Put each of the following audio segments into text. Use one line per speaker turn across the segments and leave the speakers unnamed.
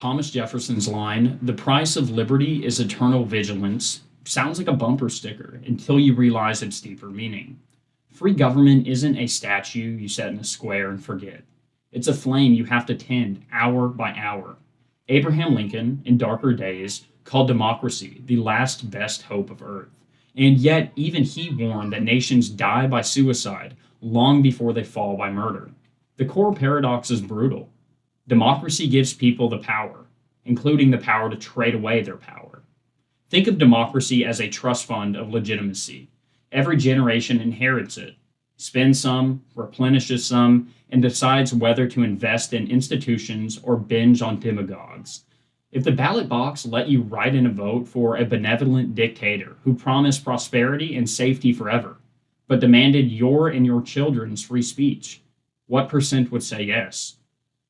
Thomas Jefferson's line, "The price of liberty is eternal vigilance," sounds like a bumper sticker until you realize its deeper meaning. Free government isn't a statue you set in a square and forget. It's a flame you have to tend hour by hour. Abraham Lincoln, in darker days, called democracy the last best hope of earth. And yet, even he warned that nations die by suicide long before they fall by murder. The core paradox is brutal. Democracy gives people the power, including the power to trade away their power. Think of democracy as a trust fund of legitimacy. Every generation inherits it, spends some, replenishes some, and decides whether to invest in institutions or binge on demagogues. If the ballot box let you write in a vote for a benevolent dictator who promised prosperity and safety forever, but demanded your and your children's free speech, what percent would say yes?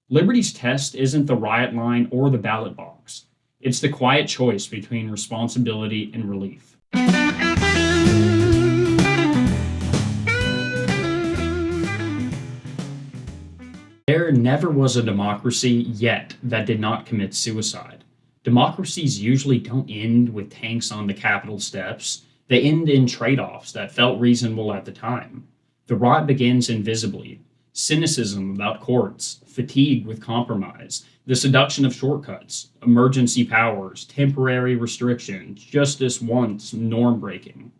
Liberty's test isn't the riot line or the ballot box. It's the quiet choice between responsibility and relief. There never was a democracy yet that did not commit suicide. Democracies usually don't end with tanks on the Capitol steps. They end in trade offs that felt reasonable at the time. The rot begins invisibly. Cynicism about courts, fatigue with compromise, the seduction of shortcuts, emergency powers, temporary restrictions, justice once norm breaking.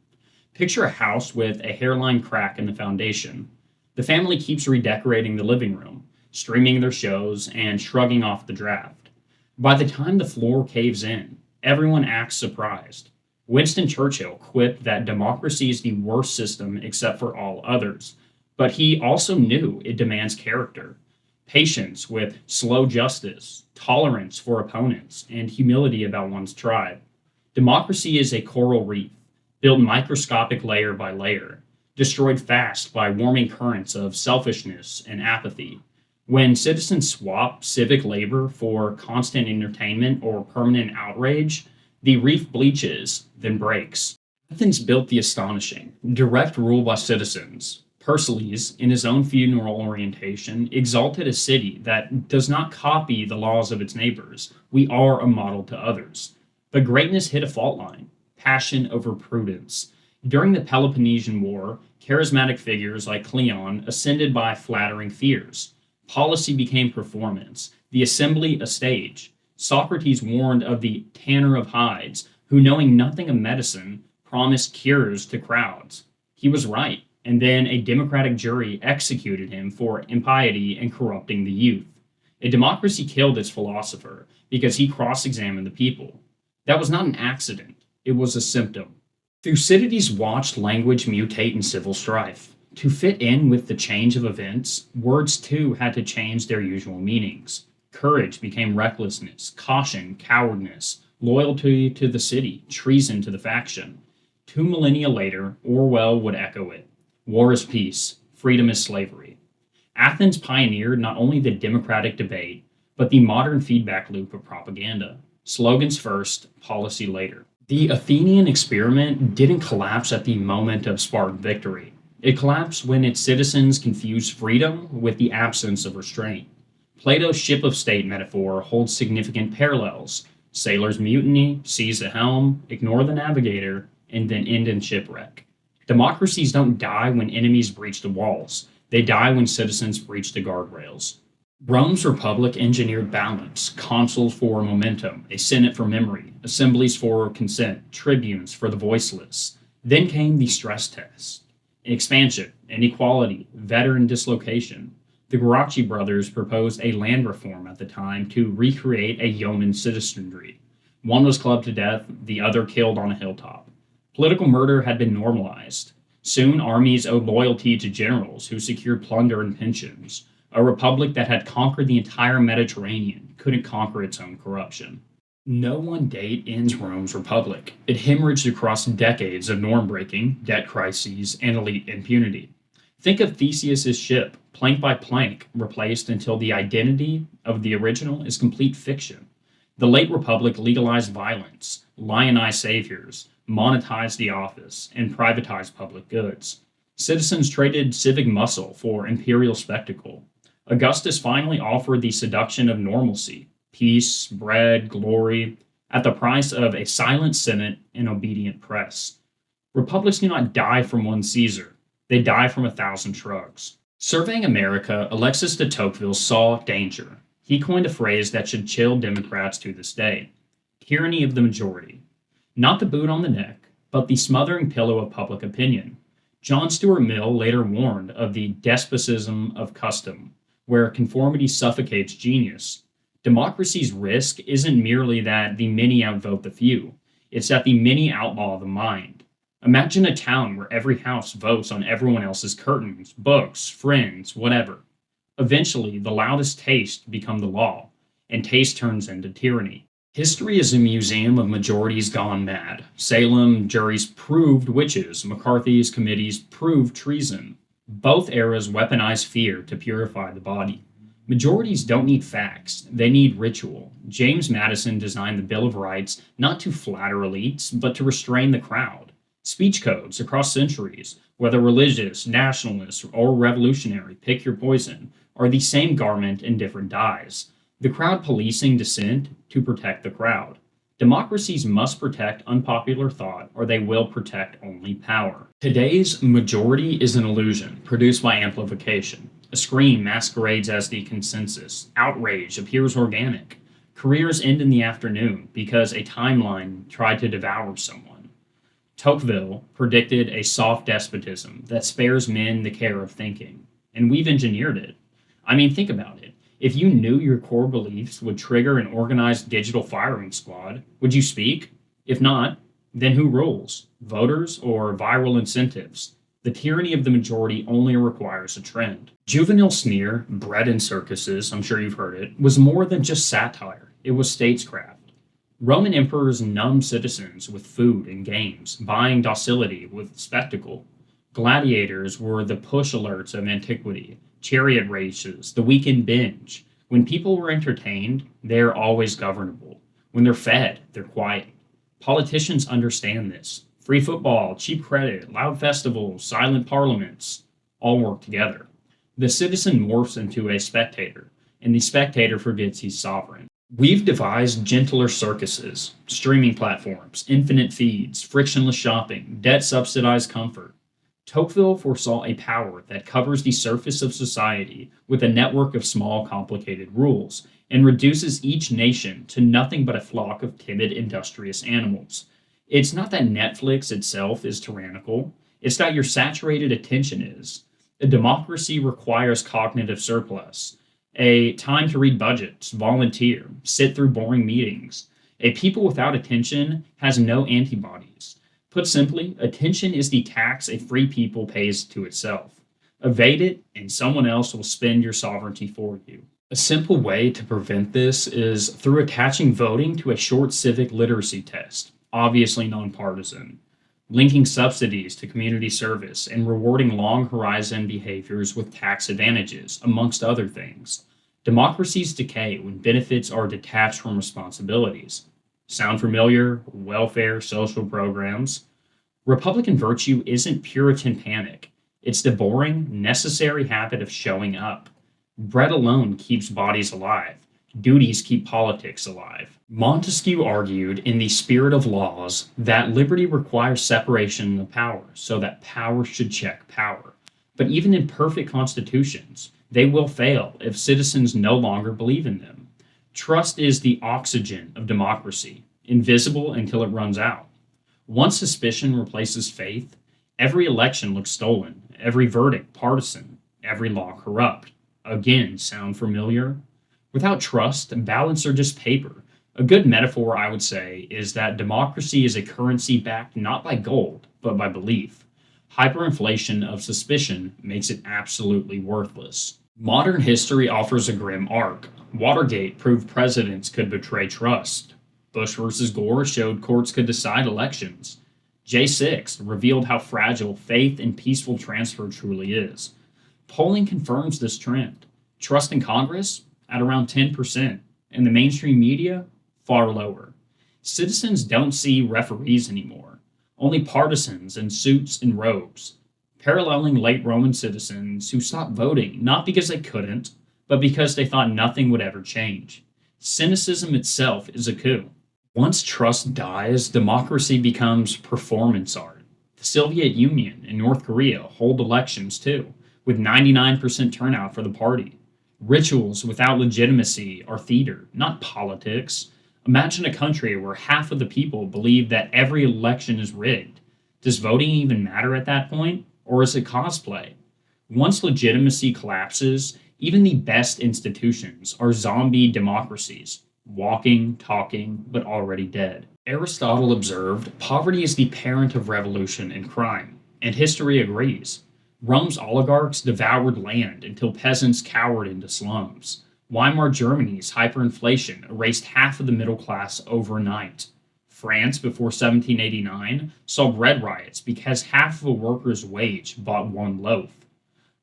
Picture a house with a hairline crack in the foundation. The family keeps redecorating the living room, streaming their shows, and shrugging off the draft. By the time the floor caves in, everyone acts surprised. Winston Churchill quipped that democracy is the worst system except for all others, but he also knew it demands character, patience with slow justice, tolerance for opponents, and humility about one's tribe. Democracy is a coral reef, built microscopic layer by layer, destroyed fast by warming currents of selfishness and apathy. When citizens swap civic labor for constant entertainment or permanent outrage, the reef bleaches, then breaks. Athens built the astonishing, direct rule by citizens. Pericles, in his own funeral orientation, exalted a city that does not copy the laws of its neighbors. We are a model to others. But greatness hit a fault line, passion over prudence. During the Peloponnesian War, charismatic figures like Cleon ascended by flattering fears. Policy became performance, the assembly a stage. Socrates warned of the tanner of hides, who, knowing nothing of medicine, promised cures to crowds. He was right, and then a democratic jury executed him for impiety and corrupting the youth. A democracy killed its philosopher because he cross examined the people. That was not an accident, it was a symptom. Thucydides watched language mutate in civil strife. To fit in with the change of events, words too had to change their usual meanings. Courage became recklessness, caution, cowardness, loyalty to the city, treason to the faction. 2 millennia later, Orwell would echo it. War is peace, freedom is slavery. Athens pioneered not only the democratic debate, but the modern feedback loop of propaganda. Slogans first, policy later. The Athenian experiment didn't collapse at the moment of Spartan victory. It collapsed when its citizens confused freedom with the absence of restraint. Plato's ship of state metaphor holds significant parallels. Sailors mutiny, seize the helm, ignore the navigator, and then end in shipwreck. Democracies don't die when enemies breach the walls. They die when citizens breach the guardrails. Rome's republic engineered balance, consuls for momentum, a senate for memory, assemblies for consent, tribunes for the voiceless. Then came the stress test. Expansion, inequality, veteran dislocation. The Gracchi brothers proposed a land reform at the time to recreate a yeoman citizenry. One was clubbed to death, the other killed on a hilltop. Political murder had been normalized. Soon armies owed loyalty to generals who secured plunder and pensions. A republic that had conquered the entire Mediterranean couldn't conquer its own corruption. No one date ends Rome's republic. It hemorrhaged across decades of norm breaking, debt crises, and elite impunity. Think of Theseus's ship, plank by plank, replaced until the identity of the original is complete fiction. The late republic legalized violence, lionized saviors, monetized the office, and privatized public goods. Citizens traded civic muscle for imperial spectacle. Augustus finally offered the seduction of normalcy, peace, bread, glory, at the price of a silent Senate and obedient press. Republics do not die from one Caesar, they die from 1,000 shrugs. Surveying America, Alexis de Tocqueville saw danger. He coined a phrase that should chill Democrats to this day: tyranny of the majority. Not the boot on the neck, but the smothering pillow of public opinion. John Stuart Mill later warned of the despotism of custom, where conformity suffocates genius. Democracy's risk isn't merely that the many outvote the few, it's that the many outlaw the mind. Imagine a town where every house votes on everyone else's curtains, books, friends, whatever. Eventually, the loudest taste become the law, and taste turns into tyranny. History is a museum of majorities gone mad. Salem juries proved witches. McCarthy's committees proved treason. Both eras weaponize fear to purify the body. Majorities don't need facts, they need ritual. James Madison designed the Bill of Rights not to flatter elites, but to restrain the crowd. Speech codes across centuries, whether religious, nationalist, or revolutionary, pick your poison, are the same garment in different dyes. The crowd policing dissent to protect the crowd. Democracies must protect unpopular thought, or they will protect only power. Today's majority is an illusion, produced by amplification. A scream masquerades as the consensus. Outrage appears organic. Careers end in the afternoon because a timeline tried to devour someone. Tocqueville predicted a soft despotism that spares men the care of thinking, and we've engineered it. I mean, think about it. If you knew your core beliefs would trigger an organized digital firing squad, would you speak? If not, then who rules? Voters or viral incentives? The tyranny of the majority only requires a trend. Juvenile sneer, bred in circuses, I'm sure you've heard it, was more than just satire. It was statescraft. Roman emperors numbed citizens with food and games, buying docility with spectacle. Gladiators were the push alerts of antiquity. Chariot races, the weekend binge. When people were entertained, they're always governable. When they're fed, they're quiet. Politicians understand this. Free football, cheap credit, loud festivals, silent parliaments all work together. The citizen morphs into a spectator, and the spectator forgets he's sovereign. We've devised gentler circuses, streaming platforms, infinite feeds, frictionless shopping, debt-subsidized comfort. Tocqueville foresaw a power that covers the surface of society with a network of small, complicated rules and reduces each nation to nothing but a flock of timid, industrious animals. It's not that Netflix itself is tyrannical, it's that your saturated attention is. A democracy requires cognitive surplus, a time to read budgets, volunteer, sit through boring meetings. A people without attention has no antibodies. Put simply, attention is the tax a free people pays to itself. Evade it, and someone else will spend your sovereignty for you. A simple way to prevent this is through attaching voting to a short civic literacy test, obviously nonpartisan, linking subsidies to community service, and rewarding long horizon behaviors with tax advantages, amongst other things. Democracies decay when benefits are detached from responsibilities. Sound familiar? Welfare, social programs. Republican virtue isn't Puritan panic. It's the boring, necessary habit of showing up. Bread alone keeps bodies alive. Duties keep politics alive. Montesquieu argued in The Spirit of Laws that liberty requires separation of power so that power should check power. But even in perfect constitutions, they will fail if citizens no longer believe in them. Trust is the oxygen of democracy, invisible until it runs out. Once suspicion replaces faith, every election looks stolen, every verdict partisan, every law corrupt. Again, sound familiar? Without trust, balance are just paper. A good metaphor, I would say, is that democracy is a currency backed not by gold, but by belief. Hyperinflation of suspicion makes it absolutely worthless. Modern history offers a grim arc. Watergate proved presidents could betray trust. Bush versus Gore showed courts could decide elections. J6 revealed how fragile faith in peaceful transfer truly is. Polling confirms this trend. Trust in Congress at around 10%, and the mainstream media far lower. Citizens don't see referees anymore, only partisans in suits and robes, paralleling late Roman citizens who stopped voting not because they couldn't, but because they thought nothing would ever change. Cynicism itself is a coup. Once trust dies, democracy becomes performance art. The Soviet Union and North Korea hold elections too, with 99% turnout for the party. Rituals without legitimacy are theater, not politics. Imagine a country where half of the people believe that every election is rigged. Does voting even matter at that point? Or is it cosplay? Once legitimacy collapses, even the best institutions are zombie democracies, walking, talking, but already dead. Aristotle observed poverty is the parent of revolution and crime, and history agrees. Rome's oligarchs devoured land until peasants cowered into slums. Weimar Germany's hyperinflation erased half of the middle class overnight. France, before 1789, saw bread riots because half of a worker's wage bought one loaf.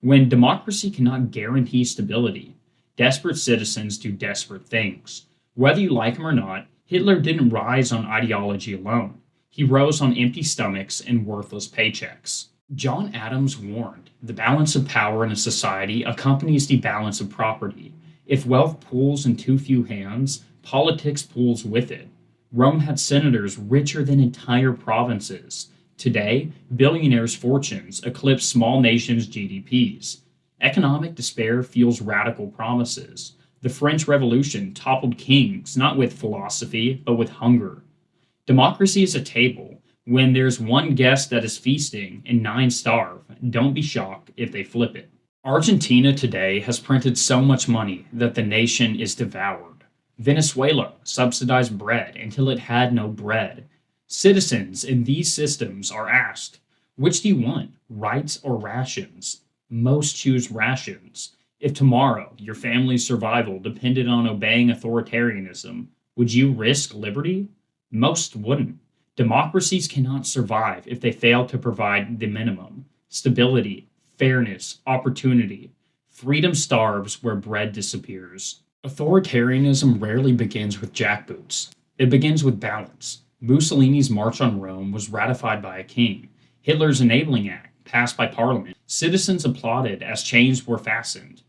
When democracy cannot guarantee stability, desperate citizens do desperate things. Whether you like him or not, Hitler didn't rise on ideology alone. He rose on empty stomachs and worthless paychecks. John Adams warned, the balance of power in a society accompanies the balance of property. If wealth pools in too few hands, politics pools with it. Rome had senators richer than entire provinces. Today, billionaires' fortunes eclipse small nations' GDPs. Economic despair fuels radical promises. The French Revolution toppled kings not with philosophy, but with hunger. Democracy is a table. When there's one guest that is feasting and nine starve, don't be shocked if they flip it. Argentina today has printed so much money that the nation is devoured. Venezuela subsidized bread until it had no bread. Citizens in these systems are asked, which do you want, rights or rations? Most choose rations. If tomorrow your family's survival depended on obeying authoritarianism, would you risk liberty? Most wouldn't. Democracies cannot survive if they fail to provide the minimum: stability, fairness, opportunity. Freedom starves where bread disappears. Authoritarianism rarely begins with jackboots. It begins with balance. Mussolini's March on Rome was ratified by a king. Hitler's Enabling Act, passed by parliament. Citizens applauded as chains were fastened.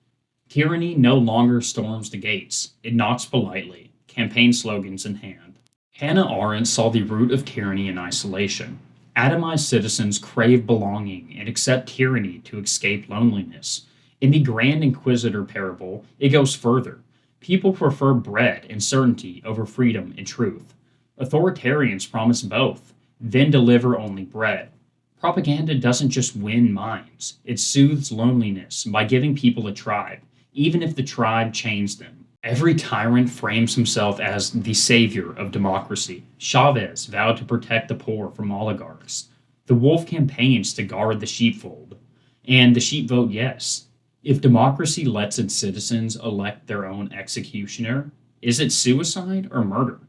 Tyranny no longer storms the gates. It knocks politely, campaign slogans in hand. Hannah Arendt saw the root of tyranny in isolation. Atomized citizens crave belonging and accept tyranny to escape loneliness. In the Grand Inquisitor parable, it goes further. People prefer bread and certainty over freedom and truth. Authoritarians promise both, then deliver only bread. Propaganda doesn't just win minds, it soothes loneliness by giving people a tribe, even if the tribe chains them. Every tyrant frames himself as the savior of democracy. Chavez vowed to protect the poor from oligarchs. The wolf campaigns to guard the sheepfold. And the sheep vote yes. If democracy lets its citizens elect their own executioner, is it suicide or murder?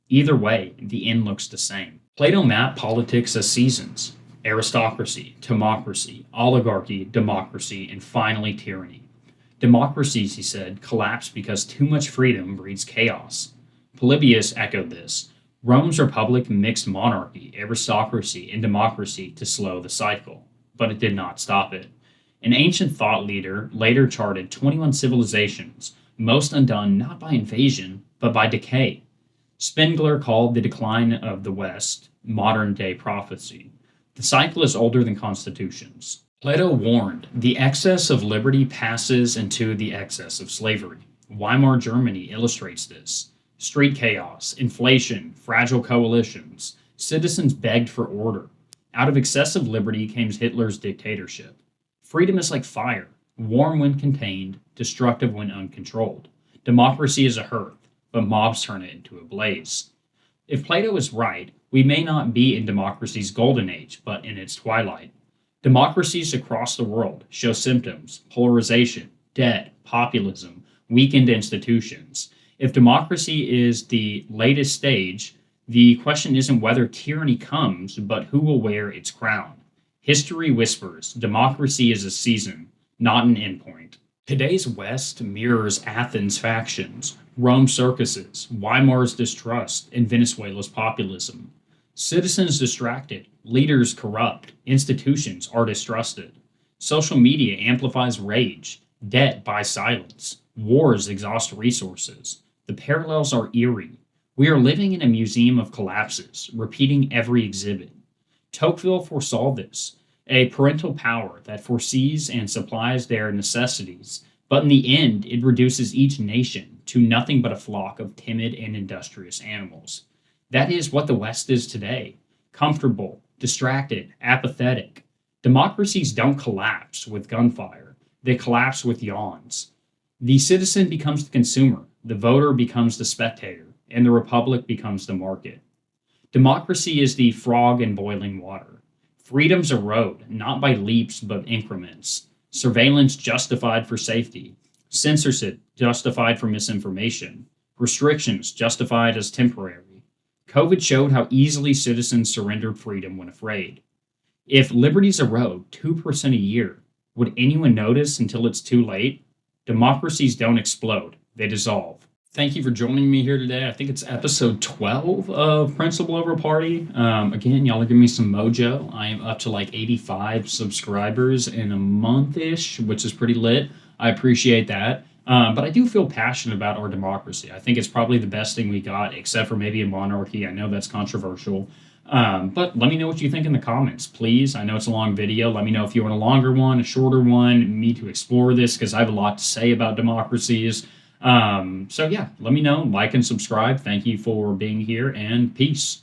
Either way, the end looks the same. Plato mapped politics as seasons: aristocracy, timocracy, oligarchy, democracy, and finally tyranny. Democracies, he said, collapse because too much freedom breeds chaos. Polybius echoed this. Rome's republic mixed monarchy, aristocracy, and democracy to slow the cycle, but it did not stop it. An ancient thought leader later charted 21 civilizations, most undone not by invasion, but by decay. Spengler called the decline of the West modern-day prophecy. The cycle is older than constitutions. Plato warned, the excess of liberty passes into the excess of slavery. Weimar Germany illustrates this. Street chaos, inflation, fragile coalitions. Citizens begged for order. Out of excessive liberty came Hitler's dictatorship. Freedom is like fire, warm when contained, destructive when uncontrolled. Democracy is a hearth, but mobs turn it into a blaze. If Plato is right, we may not be in democracy's golden age, but in its twilight. Democracies across the world show symptoms: polarization, debt, populism, weakened institutions. If democracy is the latest stage, the question isn't whether tyranny comes, but who will wear its crown. History whispers democracy is a season, not an endpoint. Today's West mirrors Athens' factions, Rome's circuses, Weimar's distrust, and Venezuela's populism. Citizens distracted, leaders corrupt, institutions are distrusted. Social media amplifies rage, debt buys silence, wars exhaust resources. The parallels are eerie. We are living in a museum of collapses, repeating every exhibit. Tocqueville foresaw this, a parental power that foresees and supplies their necessities, but in the end, it reduces each nation to nothing but a flock of timid and industrious animals. That is what the West is today: comfortable, distracted, apathetic. Democracies don't collapse with gunfire, they collapse with yawns. The citizen becomes the consumer, the voter becomes the spectator, and the republic becomes the market. Democracy is the frog in boiling water. Freedoms erode, not by leaps but increments. Surveillance justified for safety. Censorship justified for misinformation. Restrictions justified as temporary. COVID showed how easily citizens surrendered freedom when afraid. If liberties erode 2% a year, would anyone notice until it's too late? Democracies don't explode, they dissolve. Thank you for joining me here today. I think it's episode 12 of Principle Over Party. Again, y'all are giving me some mojo. I am up to like 85 subscribers in a month-ish, which is pretty lit. I appreciate that. But I do feel passionate about our democracy. I think it's probably the best thing we got, except for maybe a monarchy. I know that's controversial. But let me know what you think in the comments, please. I know it's a long video. Let me know if you want a longer one, a shorter one, me to explore this, because I have a lot to say about democracies. So yeah, let me know, like and subscribe. Thank you for being here, and peace.